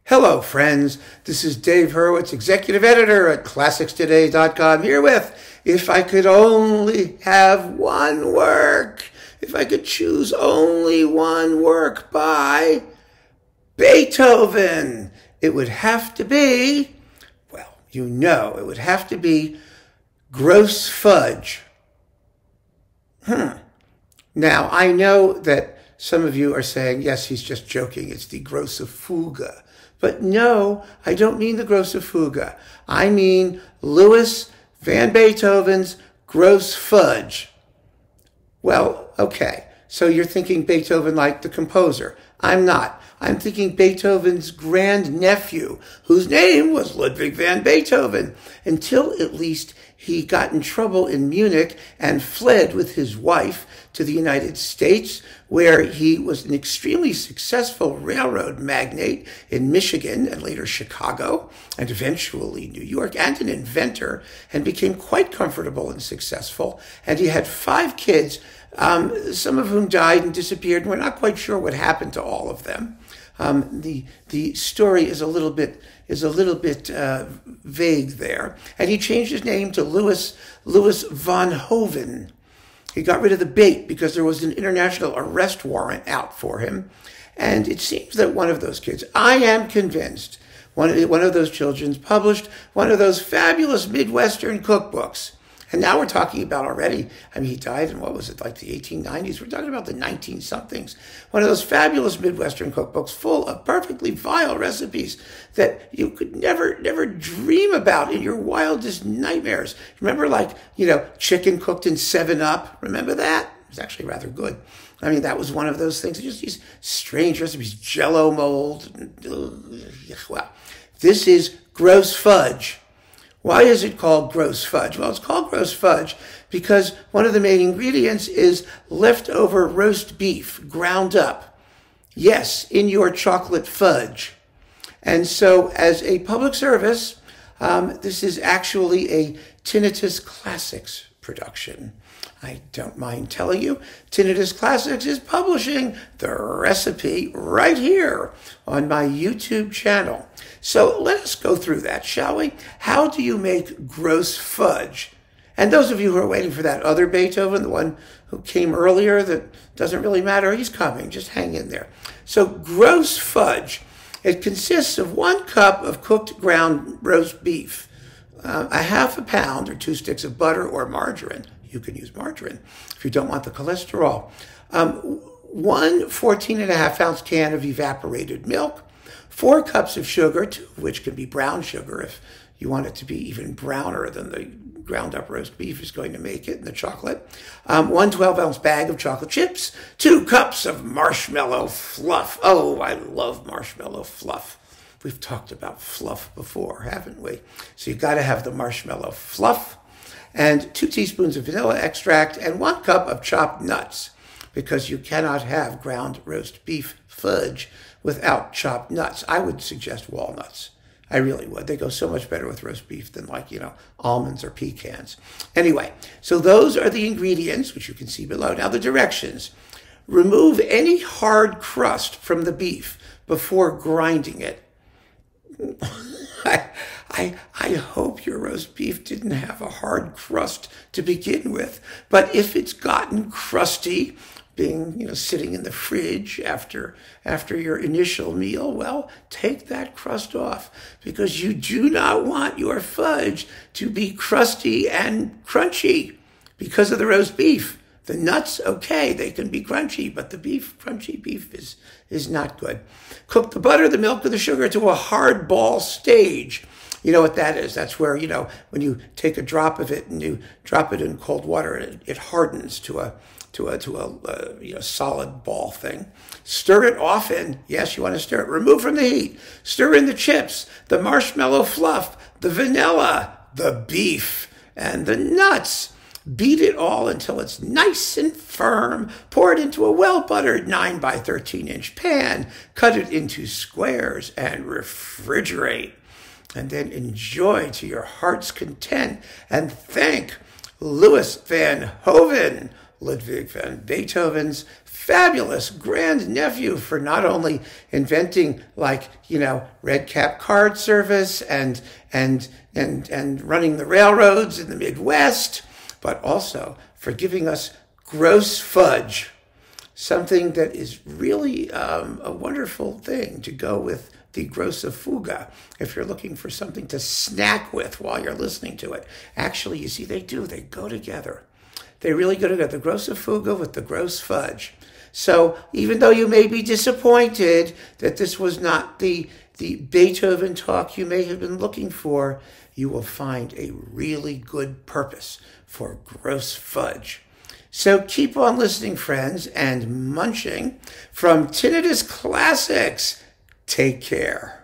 Hello, friends. This is Dave Hurwitz, executive editor at ClassicsToday.com, here with If I Could Only Have One Work. If I could choose only one work by Beethoven, it would have to be, well, it would have to be Grosse Fuge. Now, I know that some of you are saying, yes, he's just joking. It's the Grosse Fuge. But no, I don't mean the Grosse Fuge. I mean Louis van Beethoven's Grosse Fuge. Well, okay, so you're thinking Beethoven like the composer. I'm not. I'm thinking Beethoven's grandnephew, whose name was Ludwig van Beethoven, until at least he got in trouble in Munich and fled with his wife to the United States, where he was an extremely successful railroad magnate in Michigan and later Chicago and eventually New York, and an inventor, and became quite comfortable and successful. And he had 5 kids, some of whom died and disappeared, and we're not quite sure what happened to all of them. The story is a little bit vague there. And he changed his name to Louis von Hoven. He got rid of the bait because there was an international arrest warrant out for him. And it seems that one of those kids, I am convinced, one of those children published one of those fabulous Midwestern cookbooks. And now we're talking about already, I mean, he died in, what was it, like the 1890s? We're talking about the 19-somethings. One of those fabulous Midwestern cookbooks full of perfectly vile recipes that you could never dream about in your wildest nightmares. Remember, like, chicken cooked in 7-Up? Remember that? It was actually rather good. I mean, that was one of those things. Just these strange recipes, Jell-O mold. Well, this is Grosse Fuge. Why is it called Grosse Fuge? Well, it's called Grosse Fuge because one of the main ingredients is leftover roast beef ground up. Yes, in your chocolate fudge. And so as a public service, this is actually a Tinnitus Classics production. I don't mind telling you, Tinnitus Classics is publishing the recipe right here on my YouTube channel. So let us go through that, shall we? How do you make Grosse Fuge? And those of you who are waiting for that other Beethoven, the one who came earlier that doesn't really matter, he's coming. Just hang in there. So Grosse Fuge, it consists of 1 cup of cooked ground roast beef, a half a pound or 2 sticks of butter or margarine. You can use margarine if you don't want the cholesterol. 1 14.5-ounce can of evaporated milk, 4 cups of sugar, 2 of which can be brown sugar if you want it to be even browner than the ground up roast beef is going to make it in the chocolate. 1 12-ounce bag of chocolate chips, 2 cups of marshmallow fluff. Oh, I love marshmallow fluff. We've talked about fluff before, haven't we? So you've got to have the marshmallow fluff, and 2 teaspoons of vanilla extract, and 1 cup of chopped nuts, because you cannot have ground roast beef fudge without chopped nuts. I would suggest walnuts. I really would. They go so much better with roast beef than almonds or pecans. Anyway, so those are the ingredients, which you can see below. Now the directions. Remove any hard crust from the beef before grinding it. I hope your roast beef didn't have a hard crust to begin with, but if it's gotten crusty, being sitting in the fridge after your initial meal, well, take that crust off, because you do not want your fudge to be crusty and crunchy because of the roast beef. The nuts, okay, they can be crunchy, but the crunchy beef is not good. Cook the butter, the milk, and the sugar to a hard ball stage. You know what that is? That's where, when you take a drop of it and you drop it in cold water, it hardens to a solid ball thing. Stir it often. Yes, you want to stir it. Remove from the heat. Stir in the chips, the marshmallow fluff, the vanilla, the beef, and the nuts. Beat it all until it's nice and firm. Pour it into a well-buttered 9 by 13-inch pan. Cut it into squares and refrigerate. And then enjoy to your heart's content and thank Louis van Hoven, Ludwig van Beethoven's fabulous grandnephew for not only inventing, like, red cap card service and running the railroads in the Midwest, but also for giving us Grosse Fuge, something that is really a wonderful thing to go with the Grosse Fuge if you're looking for something to snack with while you're listening to it. Actually, you see, they go together. They really go together, the Grosse Fuge with the Grosse Fuge. So even though you may be disappointed that this was not the Beethoven talk you may have been looking for, you will find a really good purpose for Grosse Fuge. So keep on listening, friends, and munching from Tinnitus Classics. Take care.